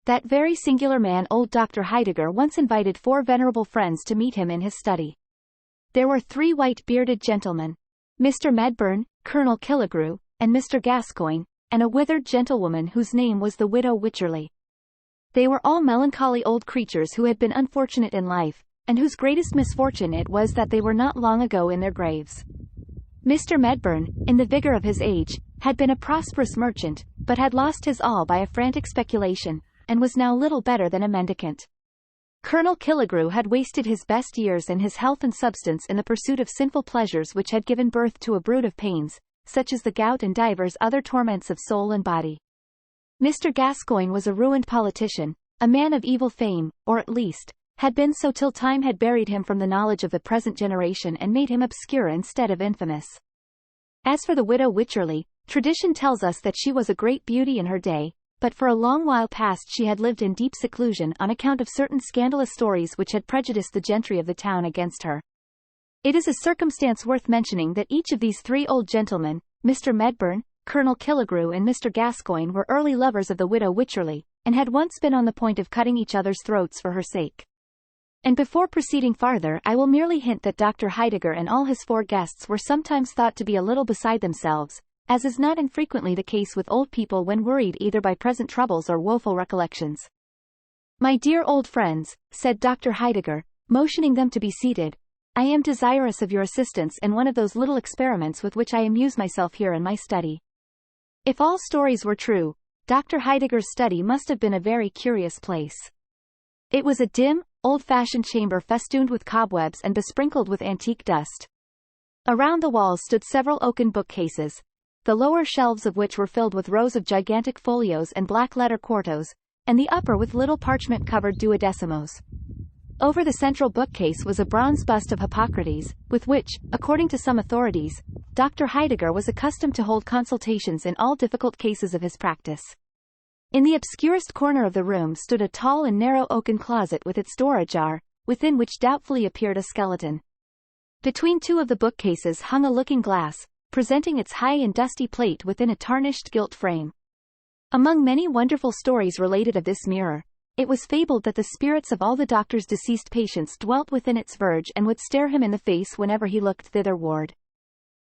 That very singular man old Dr. Heidegger once invited 4 venerable friends to meet him in his study. There were 3 white-bearded gentlemen, Mr. Medburn, Colonel Killigrew, and Mr. Gascoigne, and a withered gentlewoman whose name was the widow Wycherley. They were all melancholy old creatures who had been unfortunate in life, and whose greatest misfortune it was that they were not long ago in their graves. Mr. Medburn, in the vigor of his age, had been a prosperous merchant, but had lost his all by a frantic speculation, and was now little better than a mendicant. Colonel Killigrew had wasted his best years and his health and substance in the pursuit of sinful pleasures which had given birth to a brood of pains, such as the gout and divers other torments of soul and body. Mr. Gascoigne was a ruined politician, a man of evil fame, or at least, had been so till time had buried him from the knowledge of the present generation and made him obscure instead of infamous. As for the widow Wycherley, tradition tells us that she was a great beauty in her day, but for a long while past she had lived in deep seclusion on account of certain scandalous stories which had prejudiced the gentry of the town against her. It is a circumstance worth mentioning that each of these 3 old gentlemen, Mr. Medburn, Colonel Killigrew and Mr. Gascoigne, were early lovers of the widow Wycherley, and had once been on the point of cutting each other's throats for her sake. And before proceeding farther I will merely hint that Dr. Heidegger and all his 4 guests were sometimes thought to be a little beside themselves, as is not infrequently the case with old people when worried either by present troubles or woeful recollections. My dear old friends, said Dr. Heidegger, motioning them to be seated, I am desirous of your assistance in one of those little experiments with which I amuse myself here in my study. If all stories were true, Dr. Heidegger's study must have been a very curious place. It was a dim, old-fashioned chamber festooned with cobwebs and besprinkled with antique dust. Around the walls stood several oaken bookcases, the lower shelves of which were filled with rows of gigantic folios and black-letter quartos, and the upper with little parchment-covered duodecimos. Over the central bookcase was a bronze bust of Hippocrates, with which, according to some authorities, Dr. Heidegger was accustomed to hold consultations in all difficult cases of his practice. In the obscurest corner of the room stood a tall and narrow oaken closet with its door ajar, within which doubtfully appeared a skeleton. Between 2 of the bookcases hung a looking-glass, presenting its high and dusty plate within a tarnished gilt frame. Among many wonderful stories related of this mirror, it was fabled that the spirits of all the doctor's deceased patients dwelt within its verge and would stare him in the face whenever he looked thitherward.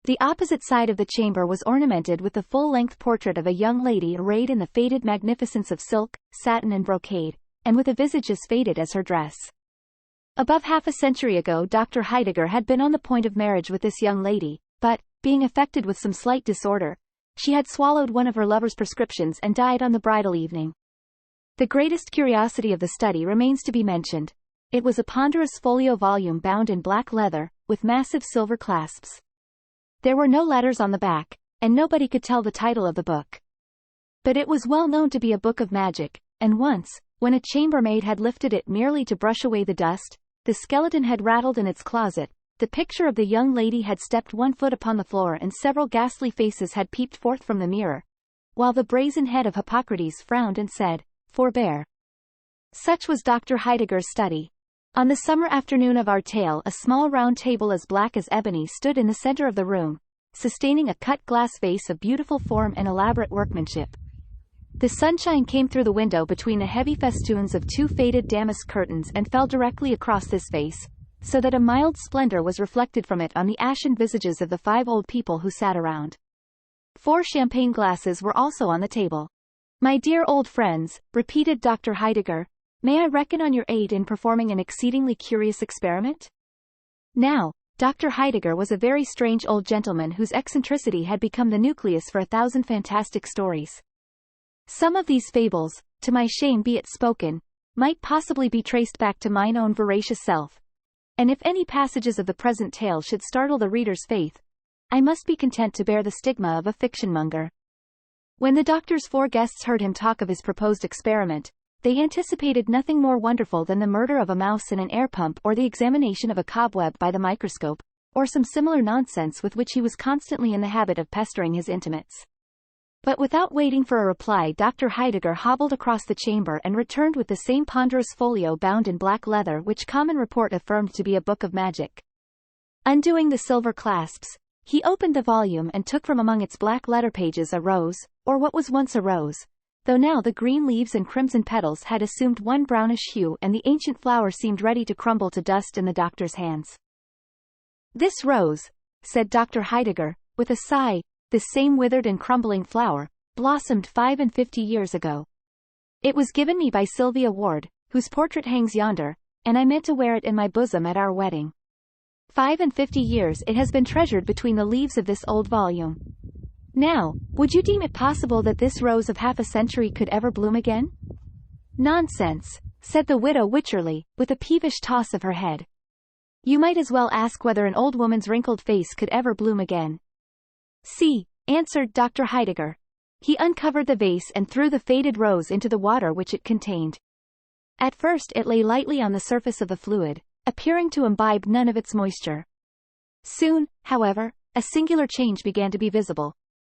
The opposite side of the chamber was ornamented with the full-length portrait of a young lady arrayed in the faded magnificence of silk, satin and brocade, and with a visage as faded as her dress. Above half a century ago Dr. Heidegger had been on the point of marriage with this young lady, but, being affected with some slight disorder, she had swallowed one of her lover's prescriptions and died on the bridal evening. The greatest curiosity of the study remains to be mentioned. It was a ponderous folio volume bound in black leather, with massive silver clasps. There were no letters on the back, and nobody could tell the title of the book. But it was well known to be a book of magic, and once, when a chambermaid had lifted it merely to brush away the dust, the skeleton had rattled in its closet, the picture of the young lady had stepped 1 foot upon the floor and several ghastly faces had peeped forth from the mirror, while the brazen head of Hippocrates frowned and said, "Forbear." Such was Dr. Heidegger's study. On the summer afternoon of our tale a small round table as black as ebony stood in the center of the room, sustaining a cut glass vase of beautiful form and elaborate workmanship. The sunshine came through the window between the heavy festoons of 2 faded damask curtains and fell directly across this vase, so that a mild splendor was reflected from it on the ashen visages of the 5 old people who sat around. 4 champagne glasses were also on the table. My dear old friends, repeated Dr. Heidegger, may I reckon on your aid in performing an exceedingly curious experiment? Now, Dr. Heidegger was a very strange old gentleman whose eccentricity had become the nucleus for 1,000 fantastic stories. Some of these fables, to my shame be it spoken, might possibly be traced back to mine own voracious self, and if any passages of the present tale should startle the reader's faith, I must be content to bear the stigma of a fiction-monger. When the doctor's 4 guests heard him talk of his proposed experiment, they anticipated nothing more wonderful than the murder of a mouse in an air pump or the examination of a cobweb by the microscope, or some similar nonsense with which he was constantly in the habit of pestering his intimates. But without waiting for a reply, Dr. Heidegger hobbled across the chamber and returned with the same ponderous folio bound in black leather which common report affirmed to be a book of magic. Undoing the silver clasps, he opened the volume and took from among its black letter pages a rose, or what was once a rose, though now the green leaves and crimson petals had assumed one brownish hue and the ancient flower seemed ready to crumble to dust in the doctor's hands. "This rose," said Dr. Heidegger, with a sigh, "this same withered and crumbling flower, blossomed 55 years ago. It was given me by Sylvia Ward, whose portrait hangs yonder, and I meant to wear it in my bosom at our wedding. 55 years it has been treasured between the leaves of this old volume. Now, would you deem it possible that this rose of half a century could ever bloom again?" "Nonsense," said the widow Wycherley, with a peevish toss of her head. "You might as well ask whether an old woman's wrinkled face could ever bloom again." "See," answered Dr. Heidegger. He uncovered the vase and threw the faded rose into the water which it contained. At first it lay lightly on the surface of the fluid, appearing to imbibe none of its moisture. Soon, however, a singular change began to be visible.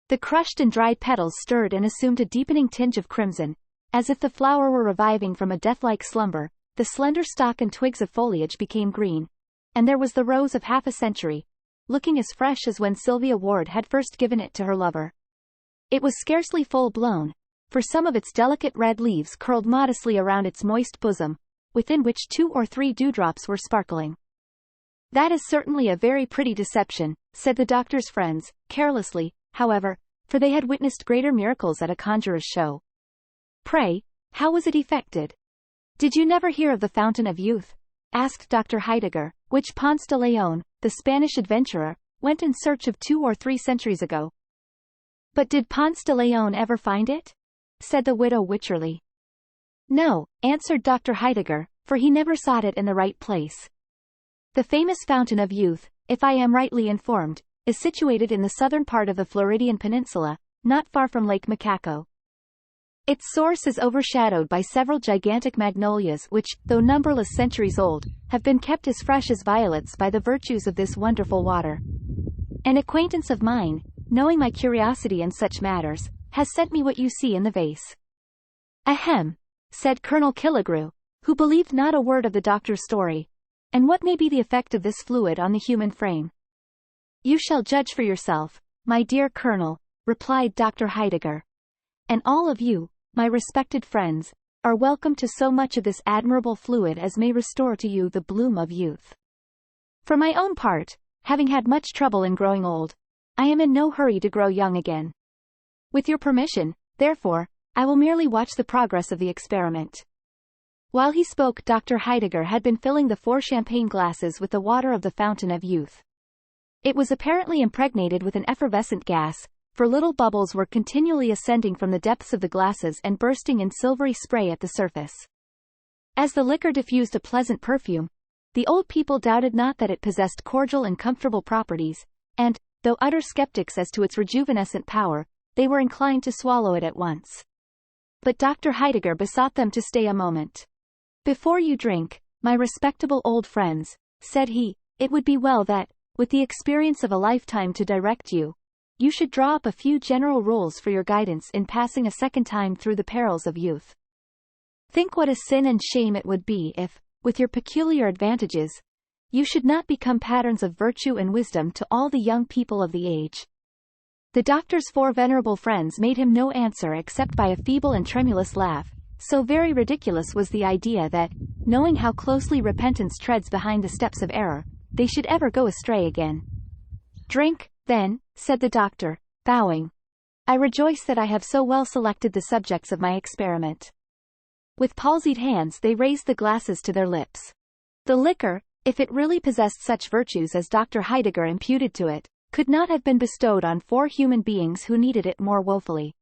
The crushed and dried petals stirred and assumed a deepening tinge of crimson, as if the flower were reviving from a death-like slumber. The slender stalk and twigs of foliage became green, and there was the rose of half a century, looking as fresh as when Sylvia Ward had first given it to her lover. It was scarcely full-blown, for some of its delicate red leaves curled modestly around its moist bosom, within which 2 or 3 dewdrops were sparkling. "That is certainly a very pretty deception," said the doctor's friends, carelessly, however, for they had witnessed greater miracles at a conjurer's show. "Pray, how was it effected?" "Did you never hear of the Fountain of Youth?" asked Dr. Heidegger, "which Ponce de Leon, the Spanish adventurer, went in search of 2 or 3 centuries ago?" "But did Ponce de Leon ever find it?" said the widow Wycherley. "No," answered Dr. Heidegger, "for he never sought it in the right place. The famous Fountain of Youth, if I am rightly informed, is situated in the southern part of the Floridian Peninsula, not far from Lake Macaco. Its source is overshadowed by several gigantic magnolias which, though numberless centuries old, have been kept as fresh as violets by the virtues of this wonderful water. An acquaintance of mine, knowing my curiosity in such matters, has sent me what you see in the vase." "Ahem," said Colonel Killigrew, who believed not a word of the doctor's story. "And what may be the effect of this fluid on the human frame?" "You shall judge for yourself, my dear Colonel," replied Dr. Heidegger. "And all of you, my respected friends, are welcome to so much of this admirable fluid as may restore to you the bloom of youth. For my own part, having had much trouble in growing old, I am in no hurry to grow young again. With your permission, therefore, I will merely watch the progress of the experiment." While he spoke, Dr. Heidegger had been filling the 4 champagne glasses with the water of the Fountain of Youth. It was apparently impregnated with an effervescent gas, for little bubbles were continually ascending from the depths of the glasses and bursting in silvery spray at the surface. As the liquor diffused a pleasant perfume, the old people doubted not that it possessed cordial and comfortable properties, and, though utter skeptics as to its rejuvenescent power, they were inclined to swallow it at once. But Dr. Heidegger besought them to stay a moment. "Before you drink, my respectable old friends," said he, "it would be well that, with the experience of a lifetime to direct you, you should draw up a few general rules for your guidance in passing a second time through the perils of youth. Think what a sin and shame it would be if, with your peculiar advantages, you should not become patterns of virtue and wisdom to all the young people of the age." The doctor's 4 venerable friends made him no answer except by a feeble and tremulous laugh, so very ridiculous was the idea that, knowing how closely repentance treads behind the steps of error, they should ever go astray again. "Drink, then," said the doctor, bowing. "I rejoice that I have so well selected the subjects of my experiment." With palsied hands they raised the glasses to their lips. The liquor, if it really possessed such virtues as Dr. Heidegger imputed to it, could not have been bestowed on 4 human beings who needed it more woefully.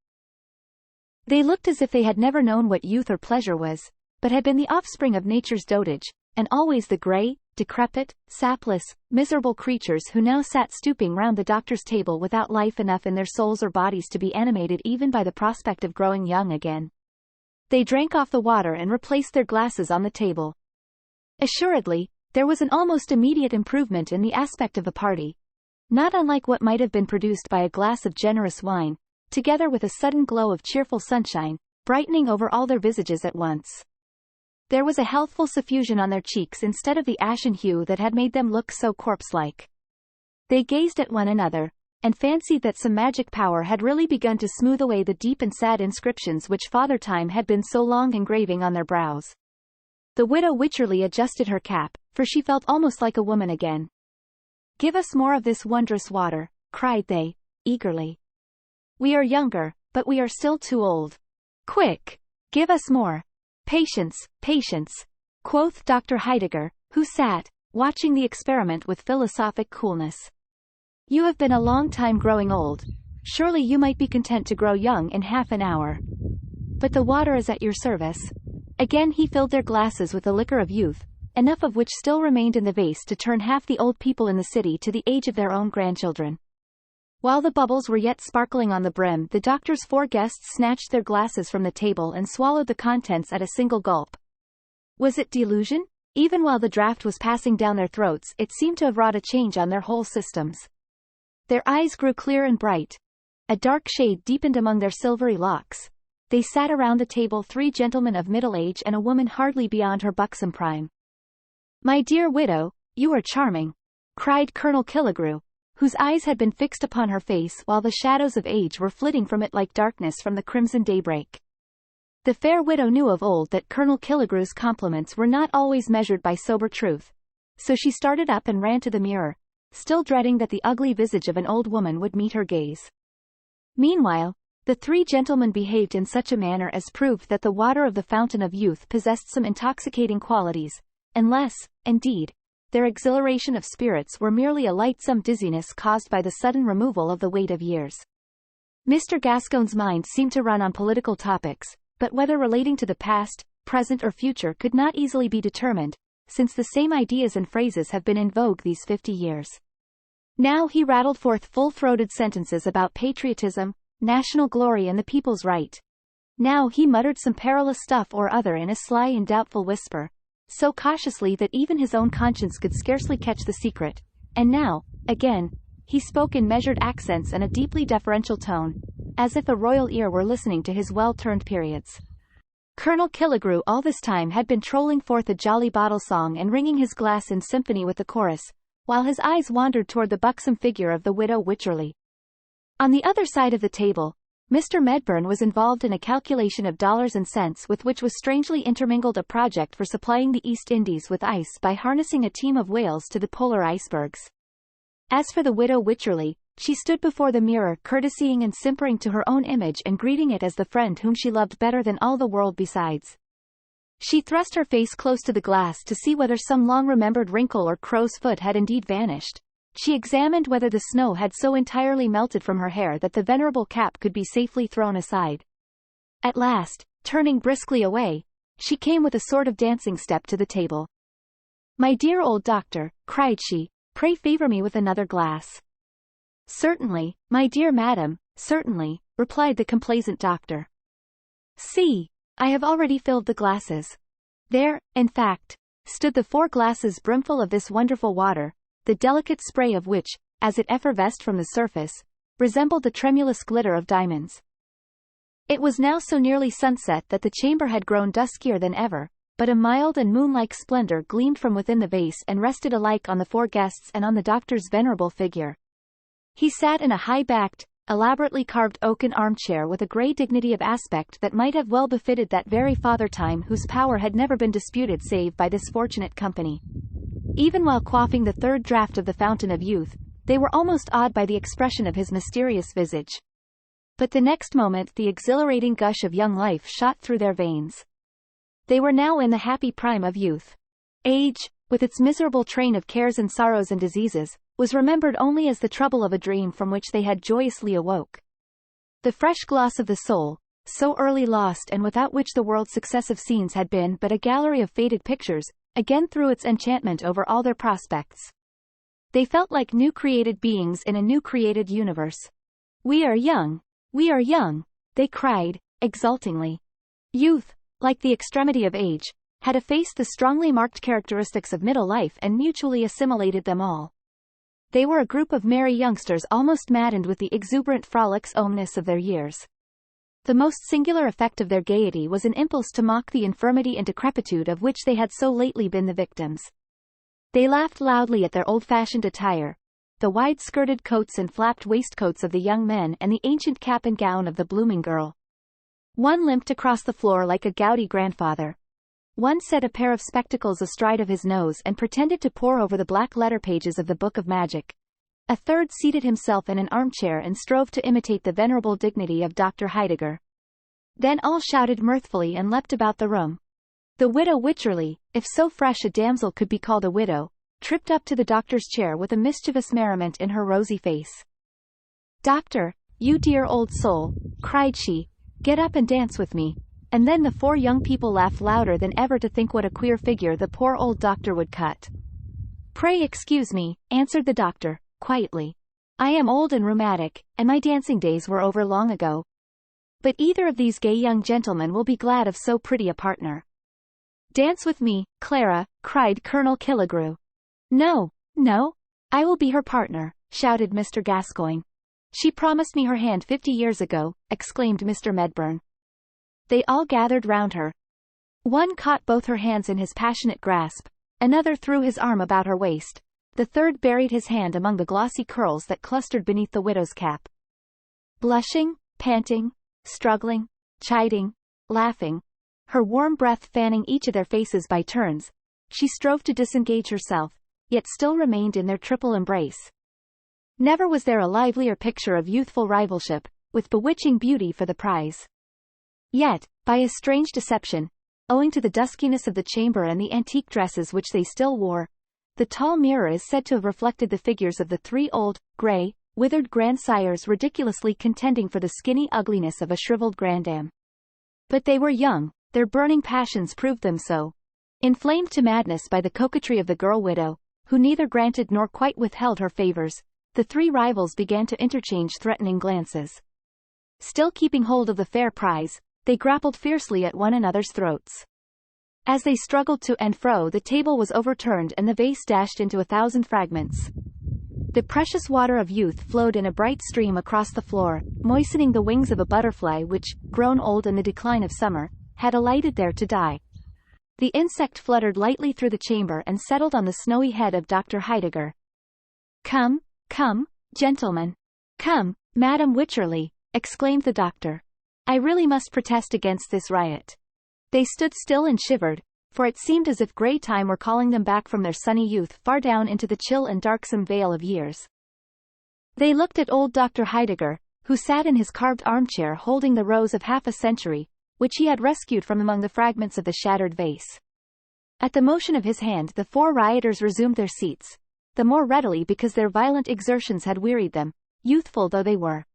They looked as if they had never known what youth or pleasure was, but had been the offspring of nature's dotage, and always the grey, decrepit, sapless, miserable creatures who now sat stooping round the doctor's table without life enough in their souls or bodies to be animated even by the prospect of growing young again. They drank off the water and replaced their glasses on the table. Assuredly, there was an almost immediate improvement in the aspect of the party, not unlike what might have been produced by a glass of generous wine, together with a sudden glow of cheerful sunshine, brightening over all their visages at once. There was a healthful suffusion on their cheeks instead of the ashen hue that had made them look so corpse-like. They gazed at one another, and fancied that some magic power had really begun to smooth away the deep and sad inscriptions which Father Time had been so long engraving on their brows. The widow Wycherley adjusted her cap, for she felt almost like a woman again. "Give us more of this wondrous water," cried they, eagerly. "We are younger, but we are still too old. Quick! Give us more." "Patience, patience," quoth Dr. Heidegger, who sat, watching the experiment with philosophic coolness. "You have been a long time growing old. Surely you might be content to grow young in half an hour. But the water is at your service." Again he filled their glasses with the liquor of youth, enough of which still remained in the vase to turn half the old people in the city to the age of their own grandchildren. While the bubbles were yet sparkling on the brim, the doctor's 4 guests snatched their glasses from the table and swallowed the contents at a single gulp. Was it delusion? Even while the draught was passing down their throats, it seemed to have wrought a change on their whole systems. Their eyes grew clear and bright. A dark shade deepened among their silvery locks. They sat around the table, 3 gentlemen of middle age and a woman hardly beyond her buxom prime. "My dear widow, you are charming," cried Colonel Killigrew, whose eyes had been fixed upon her face while the shadows of age were flitting from it like darkness from the crimson daybreak. The fair widow knew of old that Colonel Killigrew's compliments were not always measured by sober truth, so she started up and ran to the mirror, still dreading that the ugly visage of an old woman would meet her gaze. Meanwhile, the 3 gentlemen behaved in such a manner as proved that the water of the fountain of youth possessed some intoxicating qualities, unless, indeed, their exhilaration of spirits were merely a lightsome dizziness caused by the sudden removal of the weight of years. Mr. Gascoigne's mind seemed to run on political topics, but whether relating to the past, present or future could not easily be determined, since the same ideas and phrases have been in vogue these 50 years. Now he rattled forth full-throated sentences about patriotism, national glory and the people's right. Now he muttered some perilous stuff or other in a sly and doubtful whisper, so cautiously that even his own conscience could scarcely catch the secret, and now, again, he spoke in measured accents and a deeply deferential tone, as if a royal ear were listening to his well-turned periods. Colonel Killigrew all this time had been trolling forth a jolly bottle song and ringing his glass in symphony with the chorus, while his eyes wandered toward the buxom figure of the widow Wycherley. On the other side of the table, Mr. Medburn was involved in a calculation of dollars and cents with which was strangely intermingled a project for supplying the East Indies with ice by harnessing a team of whales to the polar icebergs. As for the widow Wycherley, she stood before the mirror courtesying and simpering to her own image and greeting it as the friend whom she loved better than all the world besides. She thrust her face close to the glass to see whether some long-remembered wrinkle or crow's foot had indeed vanished. She examined whether the snow had so entirely melted from her hair that the venerable cap could be safely thrown aside. At last, turning briskly away, she came with a sort of dancing step to the table. "My dear old doctor," cried she, "pray favour me with another glass." "Certainly, my dear madam, certainly," replied the complaisant doctor. "See, I have already filled the glasses." There, in fact, stood the 4 glasses brimful of this wonderful water, the delicate spray of which, as it effervesced from the surface, resembled the tremulous glitter of diamonds. It was now so nearly sunset that the chamber had grown duskier than ever, but a mild and moon-like splendor gleamed from within the vase and rested alike on the 4 guests and on the doctor's venerable figure. He sat in a high-backed, elaborately carved oaken armchair with a grey dignity of aspect that might have well befitted that very Father Time whose power had never been disputed save by this fortunate company. Even while quaffing the 3rd draught of the Fountain of Youth, they were almost awed by the expression of his mysterious visage. But the next moment the exhilarating gush of young life shot through their veins. They were now in the happy prime of youth. Age, with its miserable train of cares and sorrows and diseases, was remembered only as the trouble of a dream from which they had joyously awoke. The fresh gloss of the soul, so early lost and without which the world's successive scenes had been but a gallery of faded pictures, again threw its enchantment over all their prospects. They felt like new created beings in a new created universe. "We are young! We are young!" they cried, exultingly. Youth, like the extremity of age, had effaced the strongly marked characteristics of middle life and mutually assimilated them all. They were a group of merry youngsters almost maddened with the exuberant frolicsomness of their years. The most singular effect of their gaiety was an impulse to mock the infirmity and decrepitude of which they had so lately been the victims. They laughed loudly at their old-fashioned attire, the wide-skirted coats and flapped waistcoats of the young men and the ancient cap and gown of the blooming girl. One limped across the floor like a gouty grandfather. One set a pair of spectacles astride of his nose and pretended to pore over the black letter pages of the Book of Magic. A third seated himself in an armchair and strove to imitate the venerable dignity of Dr. Heidegger. Then all shouted mirthfully and leapt about the room. The widow Wycherley, if so fresh a damsel could be called a widow, tripped up to the doctor's chair with a mischievous merriment in her rosy face. "Doctor, you dear old soul," cried she, "get up and dance with me." And then the four young people laughed louder than ever to think what a queer figure the poor old doctor would cut. "Pray excuse me," answered the doctor, quietly. "I am old and rheumatic, and my dancing days were over long ago. But either of these gay young gentlemen will be glad of so pretty a partner." "Dance with me, Clara," cried Colonel Killigrew. "No, no, I will be her partner," shouted Mr. Gascoigne. "She promised me her hand 50 years ago," exclaimed Mr. Medburn. They all gathered round her. One caught both her hands in his passionate grasp, another threw his arm about her waist, the third buried his hand among the glossy curls that clustered beneath the widow's cap. Blushing, panting, struggling, chiding, laughing, her warm breath fanning each of their faces by turns, she strove to disengage herself, yet still remained in their triple embrace. Never was there a livelier picture of youthful rivalship, with bewitching beauty for the prize. Yet, by a strange deception, owing to the duskiness of the chamber and the antique dresses which they still wore, the tall mirror is said to have reflected the figures of the three old, grey, withered grandsires ridiculously contending for the skinny ugliness of a shriveled grandam. But they were young, their burning passions proved them so. Inflamed to madness by the coquetry of the girl widow, who neither granted nor quite withheld her favors, the three rivals began to interchange threatening glances. Still keeping hold of the fair prize, they grappled fiercely at one another's throats. As they struggled to and fro, the table was overturned and the vase dashed into 1,000 fragments. The precious water of youth flowed in a bright stream across the floor, moistening the wings of a butterfly which, grown old in the decline of summer, had alighted there to die. The insect fluttered lightly through the chamber and settled on the snowy head of Dr. Heidegger. "Come, come, gentlemen. Come, Madam Wycherley," exclaimed the doctor. "I really must protest against this riot." They stood still and shivered, for it seemed as if grey time were calling them back from their sunny youth far down into the chill and darksome vale of years. They looked at old Dr. Heidegger, who sat in his carved armchair holding the rose of half a century, which he had rescued from among the fragments of the shattered vase. At the motion of his hand the four rioters resumed their seats, the more readily because their violent exertions had wearied them, youthful though they were.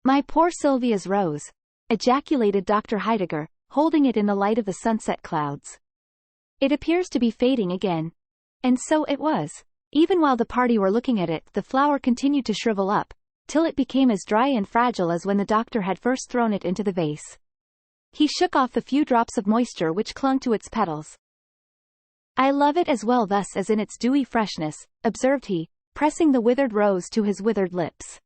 "My poor Sylvia's rose," ejaculated Dr. Heidegger, holding it in the light of the sunset clouds. "It appears to be fading again." And so it was. Even while the party were looking at it, the flower continued to shrivel up, till it became as dry and fragile as when the doctor had first thrown it into the vase. He shook off the few drops of moisture which clung to its petals. "I love it as well thus as in its dewy freshness," observed he, pressing the withered rose to his withered lips.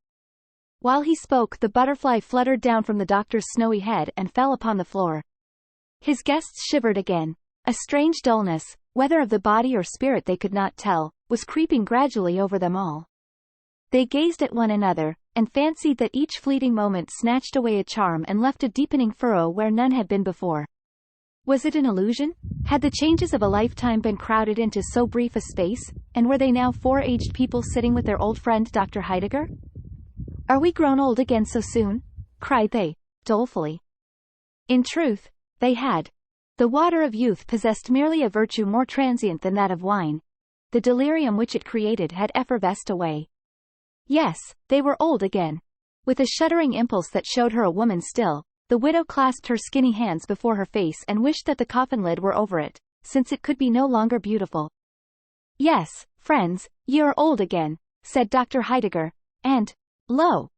While he spoke, the butterfly fluttered down from the doctor's snowy head and fell upon the floor. His guests shivered again. A strange dullness, whether of the body or spirit they could not tell, was creeping gradually over them all. They gazed at one another, and fancied that each fleeting moment snatched away a charm and left a deepening furrow where none had been before. Was it an illusion? Had the changes of a lifetime been crowded into so brief a space, and were they now four aged people sitting with their old friend Dr. Heidegger? "Are we grown old again so soon?" cried they, dolefully. In truth, they had. The water of youth possessed merely a virtue more transient than that of wine. The delirium which it created had effervesced away. Yes, they were old again. With a shuddering impulse that showed her a woman still, the widow clasped her skinny hands before her face and wished that the coffin lid were over it, since it could be no longer beautiful. "Yes, friends, ye are old again," said Dr. Heidegger, and, lo!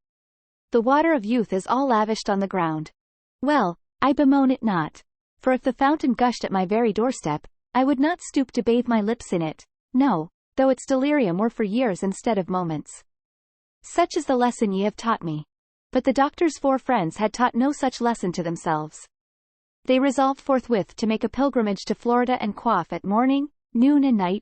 the water of youth is all lavished on the ground. Well, I bemoan it not. For if the fountain gushed at my very doorstep, I would not stoop to bathe my lips in it, no, though its delirium were for years instead of moments. Such is the lesson ye have taught me. But the doctor's four friends had taught no such lesson to themselves. They resolved forthwith to make a pilgrimage to Florida and quaff at morning, noon and night